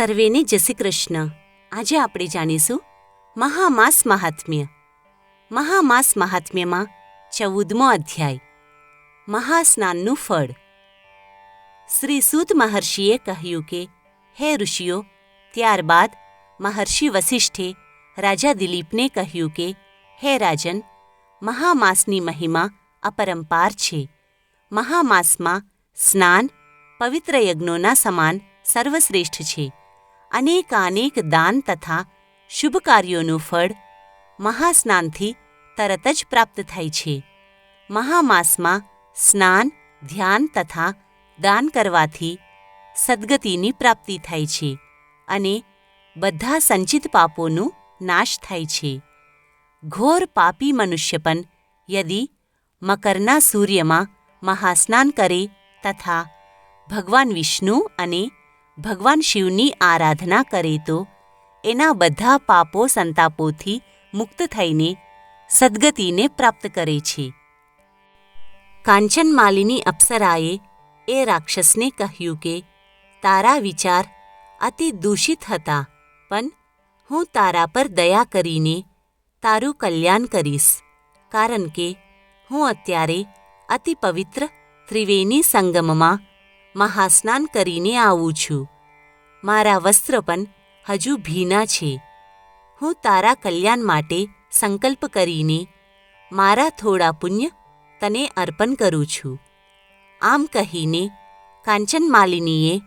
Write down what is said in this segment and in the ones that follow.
સર્વેને જય શ્રી કૃષ્ણ. આજે આપણે જાણીશું મહામાસ મહાત્મ્ય. મહામાસ મહાત્મ્યમાં 14મો અધ્યાય મહાસ્નાનનું ફળ. શ્રી સૂત મહર્ષિએ કહ્યું કે, હે ઋષિઓ, ત્યારબાદ મહર્ષિ વસિષ્ઠે રાજા દિલીપને કહ્યું કે, હે રાજન, મહામાસની મહિમા અપરંપાર છે. મહામાસમાં સ્નાન પવિત્ર યજ્ઞોના સમાન સર્વશ્રેષ્ઠ છે. અનેકાનેક દાન તથા શુભ કાર્યોનું ફળ મહાસ્નાનથી તરત જ પ્રાપ્ત થાય છે. મહામાસમાં સ્નાન, ધ્યાન તથા દાન કરવાથી સદ્ગતિની પ્રાપ્તિ થાય છે અને બધા સંચિત પાપોનો નાશ થાય છે. ઘોર પાપી મનુષ્ય પણ યદિ મકરના સૂર્યમાં મહાસ્નાન કરે તથા ભગવાન વિષ્ણુ અને ભગવાન શિવની આરાધના કરે તો એના બધા પાપો સંતાપોથી મુક્ત થઈને સદ્ગતિને પ્રાપ્ત કરે છે. કાંચનમાલિની અપ્સરાએ એ રાક્ષસને કહ્યું કે, તારા વિચાર અતિ દૂષિત હતા, પણ હું તારા પર દયા કરીને તારું કલ્યાણ કરીશ, કારણ કે હું અત્યારે અતિ પવિત્ર ત્રિવેણી સંગમમાં મહાસ્નાન કરીને આવું છું. મારા વસ્ત્ર પણ હજુ ભીના છે. હું તારા કલ્યાણ માટે સંકલ્પ કરીને મારા થોડા પુણ્ય તને અર્પણ કરું છું. આમ કહીને કાંચનમાલિનીએ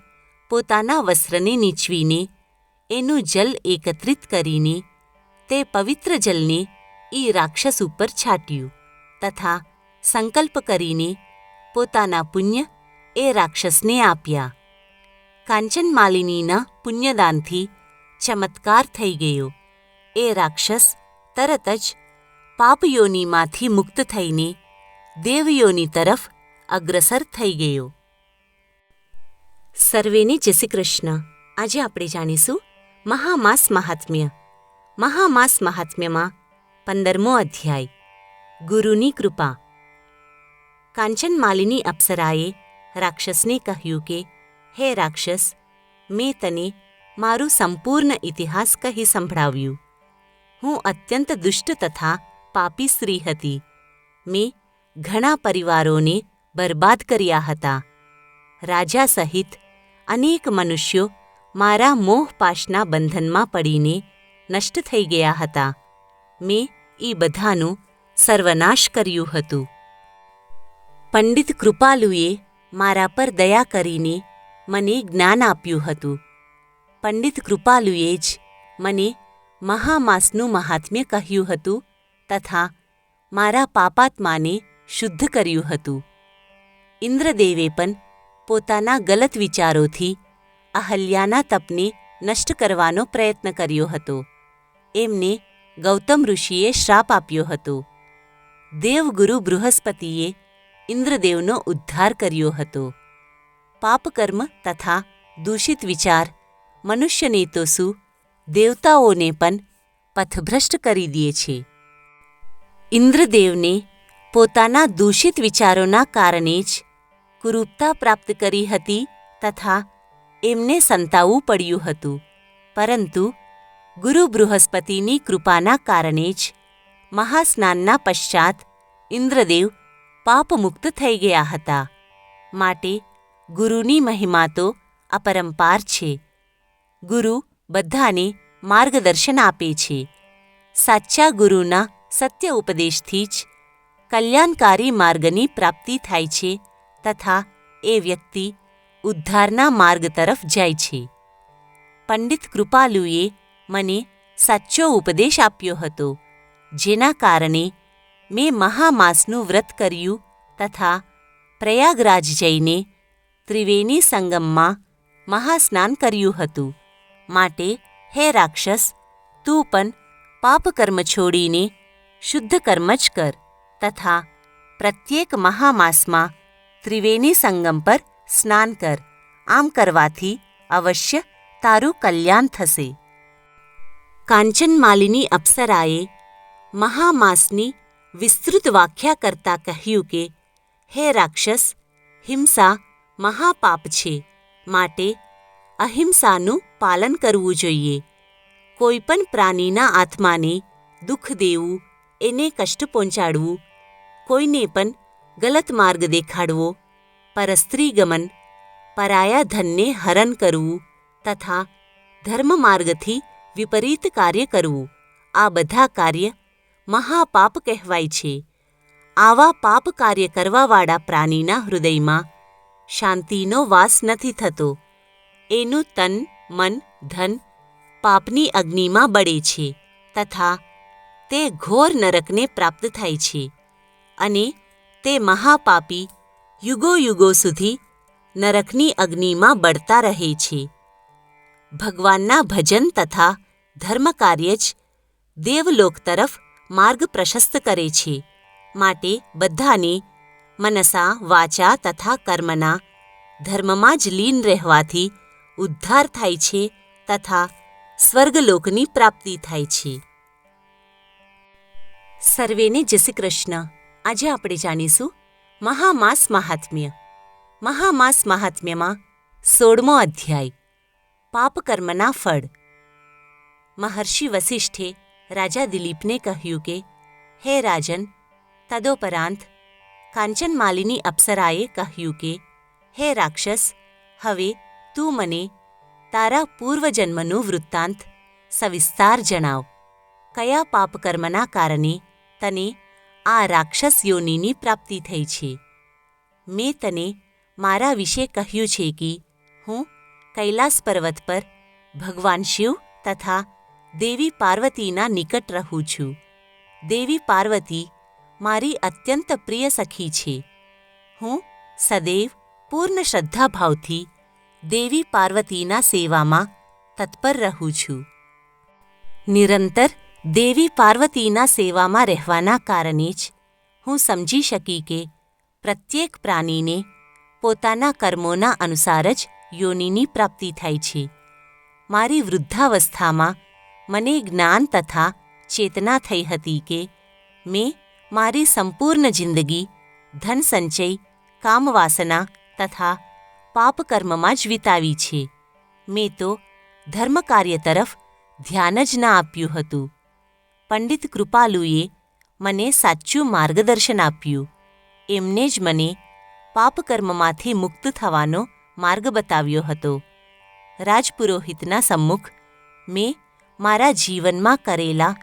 પોતાના વસ્ત્રને નીચવીને એનું જલ એકત્રિત કરીને તે પવિત્ર જલને એ રાક્ષસ ઉપર છાંટ્યું તથા સંકલ્પ કરીને પોતાના પુણ્ય એ રાક્ષસને આપ્યા. કાંચનમાલિનીના પુણ્યદાનથી ચમત્કાર થઈ ગયો. એ રાક્ષસ તરત જ પાપયોનીમાંથી મુક્ત થઈને દેવયોની તરફ અગ્રસર થઈ ગયો. સર્વેને જય શ્રી કૃષ્ણ. આજે આપણે જાણીશું મહામાસ મહાત્મ્ય. મહામાસ મહાત્મ્યમાં 15મો અધ્યાય ગુરુની કૃપા. કાંચનમાલિની અપ્સરાએ રાક્ષસને કહ્યું કે, હે રાક્ષસ, મેં તને મારું સંપૂર્ણ ઇતિહાસ કહી સંભળાવ્યું. હું અત્યંત દુષ્ટ તથા પાપી સ્ત્રી હતી. મેં ઘણા પરિવારોને બરબાદ કર્યા હતા. રાજા સહિત અનેક મનુષ્યો મારા મોહપાશના બંધનમાં પડીને નષ્ટ થઈ ગયા હતા. મેં એ બધાનું સર્વનાશ કર્યું હતું. પંડિત કૃપાલુએ મારા પર દયા કરીને મને જ્ઞાન આપ્યું હતું. પંડિત કૃપાલુએ જ મને મહામાસનું મહાત્મ્ય કહ્યું હતું તથા મારા પાપાત્માને શુદ્ધ કર્યું હતું. ઇન્દ્રદેવે પણ પોતાના ગલત વિચારોથી અહલ્યાના તપને નષ્ટ કરવાનો પ્રયત્ન કર્યો હતો. એમને ગૌતમ ઋષિએ શ્રાપ આપ્યો હતો. દેવગુરુ બૃહસ્પતિએ ઇન્દ્રદેવનો ઉદ્ધાર કર્યો હતો. પાપકર્મ તથા દૂષિત વિચાર મનુષ્યને તો શું, દેવતાઓને પણ પથભ્રષ્ટ કરી દે છે. ઇન્દ્રદેવને પોતાના દૂષિત વિચારોના કારણે જ કુરૂપતા પ્રાપ્ત કરી હતી તથા એમને સંતાવવું પડ્યું હતું. પરંતુ ગુરુ બૃહસ્પતિની કૃપાના કારણે જ મહાસ્નાનના પશ્ચાત ઇન્દ્રદેવ પાપમુક્ત થઈ ગયા હતા. માટે ગુરુની મહિમા તો અપરંપાર છે. ગુરુ બધાને માર્ગદર્શન આપે છે. સાચા ગુરુના સત્ય ઉપદેશથી જ કલ્યાણકારી માર્ગની પ્રાપ્તિ થાય છે તથા એ વ્યક્તિ ઉદ્ધારના માર્ગ તરફ જાય છે. પંડિત કૃપાલુએ મને સાચો ઉપદેશ આપ્યો હતો, જેના કારણે મેં મહામાસનું વ્રત કર્યું તથા પ્રયાગરાજ જઈને ત્રિવેણી સંગમમાં મહાસ્નાન કર્યું હતું. માટે હે રાક્ષસ, તું પણ પાપકર્મ છોડીને શુદ્ધ કર્મ જ કર તથા પ્રત્યેક મહામાસમાં ત્રિવેણી સંગમ પર સ્નાન કર. આમ કરવાથી અવશ્ય તારું કલ્યાણ થશે. કાંચનમાલિની અપ્સરાએ મહામાસની વિસ્તૃત વ્યાખ્યા કરતાં કહ્યું કે, હે રાક્ષસ, હિંસા મહાપાપ છે. માટે અહિંસાનું પાલન કરવું જોઈએ. કોઈ પણ પ્રાણીના આત્માને દુઃખ દેવું, એને કષ્ટ પહોંચાડવું, કોઈને પણ ગલત માર્ગ દેખાડવો, પરસ્ત્રીગમન, પરાયા ધનને હરણ કરવું તથા ધર્મ માર્ગથી વિપરીત કાર્ય કરવું, આ બધા કાર્ય મહાપાપ કહેવાય છે. આવા પાપ કાર્ય કરવાવાળા પ્રાણીના હૃદયમાં શાંતિનો વાસ નથી થતો. એનું તન, મન, ધન પાપની અગ્નિમાં બળે છે તથા તે ઘોર નરકને પ્રાપ્ત થાય છે અને તે મહાપાપી યુગો યુગો સુધી નરકની અગ્નિમાં બળતા રહે છે. ભગવાનના ભજન તથા ધર્મ કાર્ય જ દેવલોક તરફ માર્ગ પ્રશસ્ત કરે છે. માટે બધાને મનસા, વાચા તથા કર્મના ધર્મમાં જ લીન રહેવાથી ઉદ્ધાર થાય છે તથા સ્વર્ગલોકની પ્રાપ્તિ થાય છે. સર્વેને જય શ્રી કૃષ્ણ. આજે આપણે જાણીશું મહામાસ મહાત્મ્ય. મહામાસ મહાત્મ્યમાં 16મો અધ્યાય પાપકર્મના ફળ. મહર્ષિ વસિષ્ઠે રાજા દિલીપને કહ્યું કે, હે રાજન, તદોપરાંત કાંચનમાલિની અપ્સરાએ કહ્યું કે, હે રાક્ષસ, હવે તું મને તારા પૂર્વજન્મનું વૃત્તાંત સવિસ્તાર જણાવ. કયા પાપકર્મના કારણે તને આ રાક્ષસ યોનિની પ્રાપ્તિ થઈ છે? મેં તને મારા વિશે કહ્યું છે કે હું કૈલાસ પર્વત પર ભગવાન શિવ તથા દેવી પાર્વતીના નિકટ રહું છું. દેવી પાર્વતી મારી અત્યંત પ્રિય સખી છે. હું સદૈવ પૂર્ણ શ્રદ્ધાભાવથી દેવી પાર્વતીના સેવામાં તત્પર રહું છું. નિરંતર દેવી પાર્વતીના સેવામાં રહેવાના કારણે જ હું સમજી શકી કે પ્રત્યેક પ્રાણીને પોતાના કર્મોના અનુસાર જ યોનિની પ્રાપ્તિ થાય છે. મારી વૃદ્ધાવસ્થામાં મને જ્ઞાન તથા ચેતના થઈ હતી કે મેં મારી સંપૂર્ણ જિંદગી ધન સંચય, કામવાસના તથા પાપકર્મમાં જ વિતાવી છે. મેં તો ધર્મ કાર્ય તરફ ધ્યાન જ ના આપ્યું હતું. પંડિત કૃપાલુએ મને સાચું માર્ગદર્શન આપ્યું. એમને જ મને પાપકર્મમાંથી મુક્ત થવાનો માર્ગ બતાવ્યો હતો. રાજપુરોહિતના સમ્મુખ મેં મારા જીવનમાં કરેલા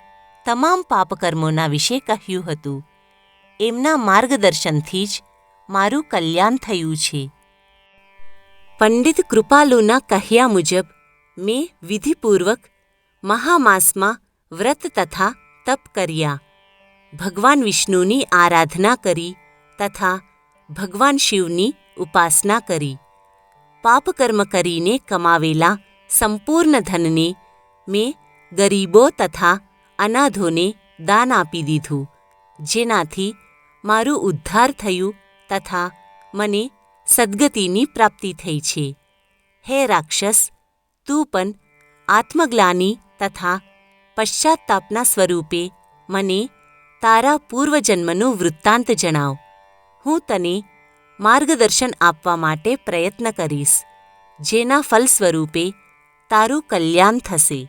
તમામ પાપકર્મોના વિશે કહ્યું હતું. એમના માર્ગદર્શનથી જ મારું કલ્યાણ થયું છે. પંડિત કૃપાલુના કહ્યા મુજબ મેં વિધિપૂર્વક મહામાસમાં વ્રત તથા તપ કર્યા. ભગવાન વિષ્ણુની આરાધના કરી તથા ભગવાન શિવની ઉપાસના કરી. પાપકર્મ કરીને કમાવેલા સંપૂર્ણ ધનને મેં ગરીબો તથા અનાથોને દાન આપી દીધું, જેનાથી મારું ઉદ્ધાર થયું તથા મને સદ્ગતિની પ્રાપ્તિ થઈ છે. હે રાક્ષસ, તું પણ આત્મગ્લાનિ તથા પશ્ચાતાપના સ્વરૂપે મને તારા પૂર્વજન્મનું વૃત્તાંત જણાવ. હું તને માર્ગદર્શન આપવા માટે પ્રયત્ન કરીશ, જેના ફલ સ્વરૂપે તારું કલ્યાણ થશે.